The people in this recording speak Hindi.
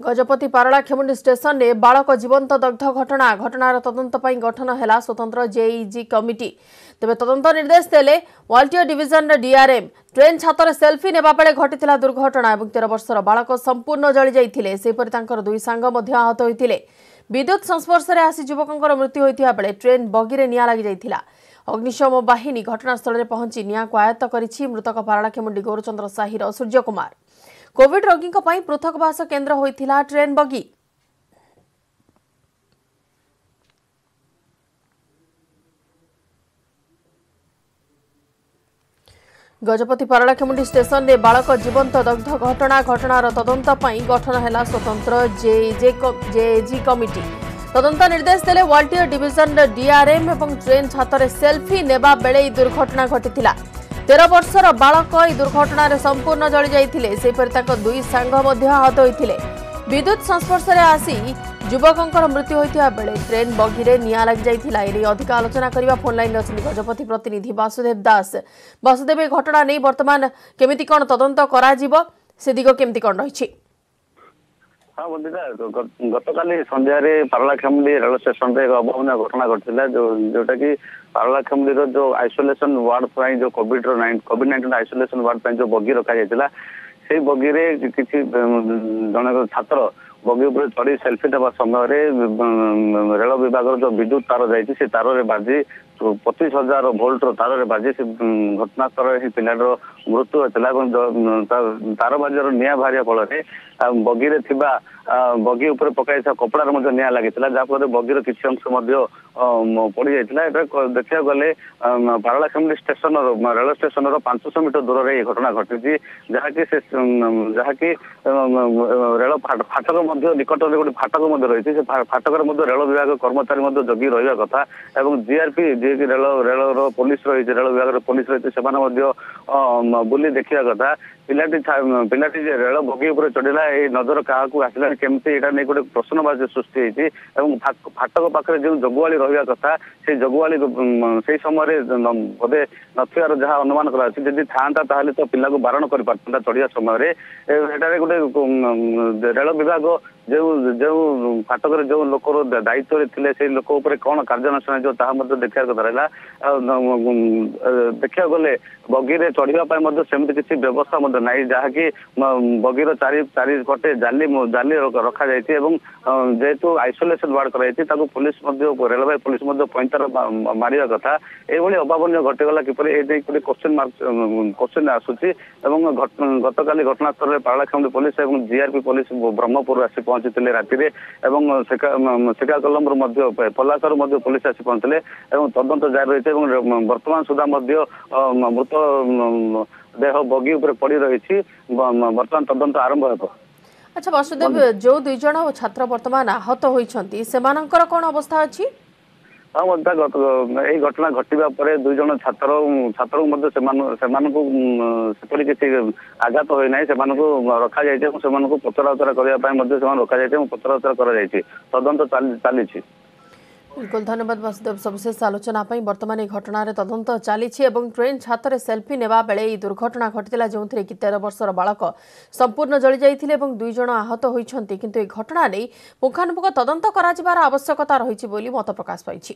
गजपति पारला खेमुंडी स्टेशन में बालक जीवंत दग्ध घटनार तदंत गठन है स्वतंत्र जेईजी कमिटी। तेज तदंत निर्देश देले वाल्टियर डिविजन डीआरएम। ट्रेन छातर सेल्फी नेबा बेले घटिथिला दुर्घटना और 13 वर्षर बालक संपूर्ण जली जाइथिले। सेपरि तांकर दुई सांग मध्य आहत होइथिले। विद्युत संस्पर्श में आसी युवकंकर मृत्यु होइथिबा बेले ट्रेन बगीरे निया लागि जाइथिला। अग्निशम बाहिनी घटनास्थल में पहुंची निया को आयत्त करिछि। मृतक पारला खेमुंडी गौरचंद्र साहिर सूर्य कुमार। कोविड रोगी पृथकवास केन्द्र होइथिला ट्रेन बगी। गजपति पारला खेमुंडी स्टेशन में बालक जीवंत दग्ध घटनार तदंत गठन है स्वतंत्र जेईजी कमिटी। तदंत निर्देश देले वाल्टियर डिविजन डीआरएम और ट्रेन छातर सेल्फी नेबा बेले दुर्घटना घटिथिला। 13 वर्षर बालक यह दुर्घटन संपूर्ण जली जाइथिले। सेपरि तांको दुई सांग मध्य आहत होइथिले। विद्युत संस्पर्श में आसी युवकंकर मृत्यु होइथिबा बेले ट्रेन बगीरे निया लागि जाइथिला। एने अधिक आलोचना करबा फोन लाइन अछिन गजपति प्रतिनिधि वासुदेव दास। वासुदेव घटना नहीं वर्तमान केमिति कोन तदंत करा जिवो से दिगो केमिति कोन रहिछि? हाँ बंदिता गतकाली संध्यारे पारला खेमुंडी रेल स्टेशन रे एक अभावनीय घटना घटिला जोटा कि पारला खेमुंडी जो आइसोलेशन वार्ड जो कोविड-19 आइसोलेशन वार्ड जो बगी रखा जाइतिला से बगी रे किछि जने छात्र बगी ऊपर चढ़ी सेल्फी देवा समय रेल विभाग जो विद्युत तार जाइछि से तार रे बाजी 25,000 वोल्ट तार रे बाजी से घटनास्थल ही पिलार मृत्यु होता तार बाजार निया बाहर फल बगी रे थिबा बगी ऊपर पकाई कपड़ार निया लगी जहाँफल बगीर किसी अंश पड़ जाता। देखा गले पारला खेमुंडी स्टेशन रेल स्टेशन 500 मीटर दूर में घटना घटी जहाँकि रेल फाटक निकट में गोटे फाटक रही है। फाटक रेल विभाग कर्मचारी जगी रहा कथा और जीआरपी जी रेल पुलिस रही रेल विभाग पुलिस रही से बुली देखा कथा पिलाटी रेल बगी उपर चढ़ला ये नजर क्या आसला केमती यहाँ नहीं गोटे प्रश्नवाची सृष्टि होती फाटक पाखे जो जगुआली रहा कथा से जगुआली से समय बोधे नथार जहाँ अनुमान करा था तो पिला को बारण कर चढ़िया समय गोटे रेल विभाग जो जो फाटक जो लोकर दायित्व थे से लोक कौन कार्यानुष्ठान जो देखा कथा रहा। देखा गले बगीरे चढ़ापी सेमती किसी व्यवस्था ना जहाँकि बगीर चारि पटे जाली जाली रखा जेहेतु आइसोलेशन वार्ड कर पुलिस रेलवे पुलिस पैंतार मारिया कथा ये अभावनीय घटीगला किपर ये क्वेश्चन आसूसी। गतकाली घटनास्थल में पारला खेमुंडी पुलिस और जीआरपी पुलिस ब्रह्मपुर आसी पहुंची राति श्रीकाकुलम पलासर पुलिस आसी पहुंचले तदंत जारी रही वर्तमान सुधा मृत देह बगी उपर पड़ रही वर्तमान तदंत आरंभ हो। अच्छा वासुदेव जो दुई जन छात्र वर्तमान आहत होइछंती सेमानकर कोन अवस्था अछि? हाँ यही घटना घटवा पर दुई जन छात्र किसी आघात होना रखा जाए पचरा उचरा करने रखा जाए पचरा उचरा तदंत चली। बिल्कुल धन्यवाद वासुदेव सविशेष आलोचना वर्तमान घटनार तदंत चली। ट्रेन छातर सेल्फी नेबा बेले दुर्घटना घटिला जो कि 13 वर्षर बालक संपूर्ण जली जाइथिले और दुई जन आहत होइछंती किंतु ए घटना नहीं पुंखानुपुंख तदंत कराजिबार आवश्यकता रहिछि बोली मत प्रकाश पाइछि।